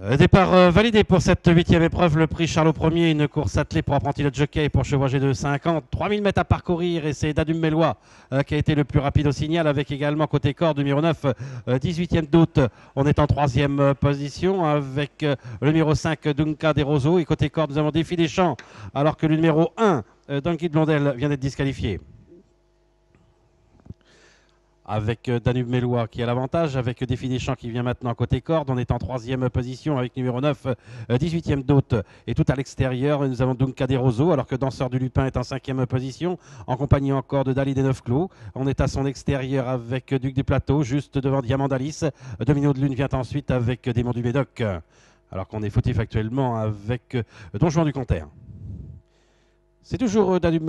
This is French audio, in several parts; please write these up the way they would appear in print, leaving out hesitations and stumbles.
Départ validé pour cette huitième épreuve, le prix Charlot Ier, une course attelée pour apprenti de jockey pour chevaux âgés de 50, 3000 mètres à parcourir et c'est Dadum Mélois qui a été le plus rapide au signal avec également côté corde numéro 9, 18e d'août. On est en troisième position avec le numéro 5 Dunca des Roseaux et côté corde nous avons Défi des Champs alors que le numéro 1 Donkey de Blondel vient d'être disqualifié. Avec Danube Mélois qui a l'avantage, avec Défi des Champs qui vient maintenant côté corde. On est en troisième position avec numéro 9, 18e d'août. Et tout à l'extérieur, nous avons Dunca des Roseaux, alors que Danseur du Lupin est en cinquième position, en compagnie encore de Dali des Neuf Clos. On est à son extérieur avec Duc du Plateau, juste devant Diamant d'Alice. Domino de Lune vient ensuite avec Démon du Médoc, alors qu'on est fautif actuellement avec Don Juan du Comter. C'est toujours Danube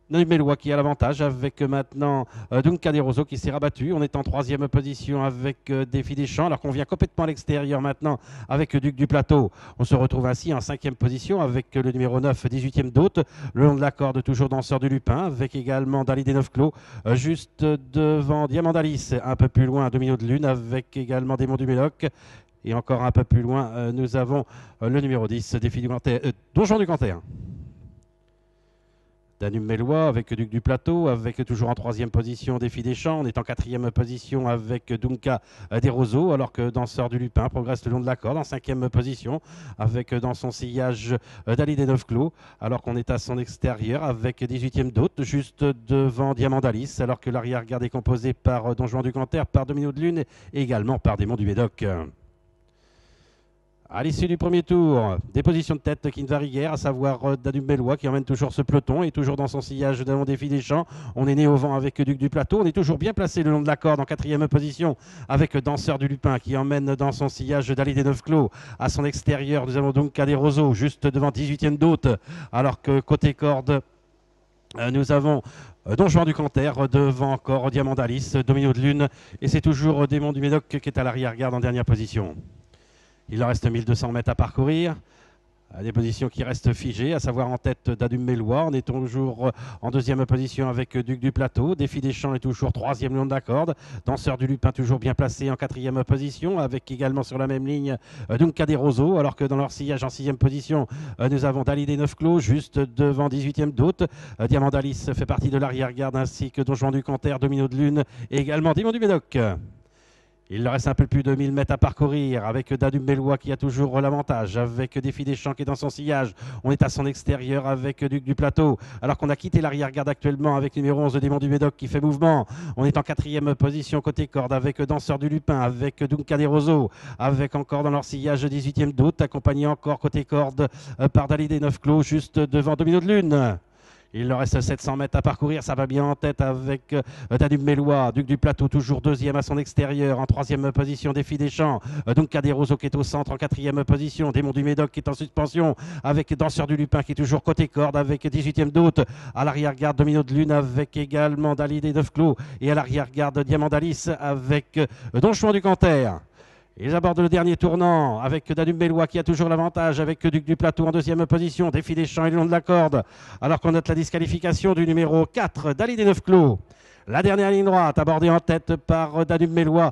Mélois qui a l'avantage avec maintenant Dunca des Roseaux qui s'est rabattu. On est en troisième position avec Défi des Champs alors qu'on vient complètement à l'extérieur maintenant avec Duc du Plateau. On se retrouve ainsi en cinquième position avec le numéro 9, 18e d'août. Le long de la corde, toujours Danseur du Lupin avec également Dali des Neuf Clos. Juste devant Diamant d'Alice, un peu plus loin Domino de Lune avec également Démon du Médoc. Et encore un peu plus loin, nous avons le numéro 10, Défi du Canter, Don Juan du Canter. Danube Mélois avec Duc du Plateau, avec toujours en troisième position Défi des Champs. On est en quatrième position avec Dunca des Roseaux, alors que Danseur du Lupin progresse le long de la corde en cinquième position, avec dans son sillage Dali des Neuf Clos, alors qu'on est à son extérieur avec 18e d'août, juste devant Diamant d'Alice, alors que l'arrière-garde est composé par Don Juan du Canter, par Domino de Lune et également par Démon du Médoc. À l'issue du premier tour, des positions de tête qui ne varient guère, à savoir Danube Mélois qui emmène toujours ce peloton et toujours dans son sillage devant Défi des Champs. On est né au vent avec Duc du Plateau. On est toujours bien placé le long de la corde en quatrième position avec Danseur du Lupin qui emmène dans son sillage Dali des Neuf Clos. À son extérieur, nous avons donc des Roseaux juste devant 18e d'août, alors que côté corde, nous avons Don Juan du Canter devant encore Diamant d'Alice, Domino de Lune et c'est toujours Démon du Médoc qui est à l'arrière-garde en dernière position. Il leur reste 1200 mètres à parcourir. Des positions qui restent figées, à savoir en tête Danube Mélois. On est toujours en deuxième position avec Duc du Plateau. Défi des Champs est toujours troisième long de la corde. Danseur du Lupin toujours bien placé en quatrième position, avec également sur la même ligne Dunca des Roseaux, alors que dans leur sillage en sixième position, nous avons Dali des Neuf Clos, juste devant 18e d'août. Diamant d'Alice fait partie de l'arrière-garde, ainsi que Don Juan du Canter, Domino de Lune et également Démon du Médoc. Il leur reste un peu plus de 1000 mètres à parcourir avec Danube Mélois qui a toujours l'avantage, avec Défi des Champs qui est dans son sillage. On est à son extérieur avec Duc du Plateau, alors qu'on a quitté l'arrière-garde actuellement avec numéro 11 Démon du Médoc qui fait mouvement. On est en quatrième position côté corde avec Danseur du Lupin, avec Dunca des Roseaux, avec encore dans leur sillage 18e d'août, accompagné encore côté corde par Dali des Neuf Clos, juste devant Domino de Lune. Il leur reste 700 mètres à parcourir, ça va bien en tête avec Danube Mélois, Duc du Plateau toujours deuxième à son extérieur, en troisième position Défi des Champs, Dunca des Roseaux qui est au centre en quatrième position, Démon du Médoc qui est en suspension avec Danseur du Lupin qui est toujours côté corde avec 18e d'août, à l'arrière-garde Domino de Lune avec également Dali des Neuf Clos et à l'arrière-garde Diamant d'Alice avec Don Juan du Canter. Ils abordent le dernier tournant avec Danube Mélois qui a toujours l'avantage avec Duc du Plateau en deuxième position. Défi des Champs et le long de la corde. Alors qu'on note la disqualification du numéro 4, Dali des Neuf Clos. La dernière ligne droite abordée en tête par Danube Mélois.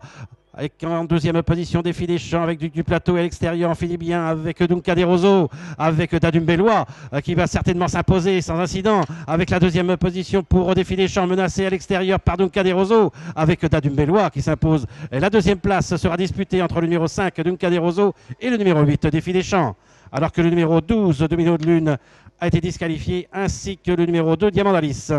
Avec en deuxième position Défi des Champs avec Duc du Plateau et à l'extérieur on finit bien avec Dunca des Roseaux, avec Danube Mélois qui va certainement s'imposer sans incident avec la deuxième position pour Défi des Champs menacé à l'extérieur par Dunca des Roseaux avec Danube Mélois qui s'impose. Et la deuxième place sera disputée entre le numéro 5 Dunca des Roseaux et le numéro 8 Défi des Champs, alors que le numéro 12 Domino de Lune a été disqualifié ainsi que le numéro 2 Diamant d'Alice.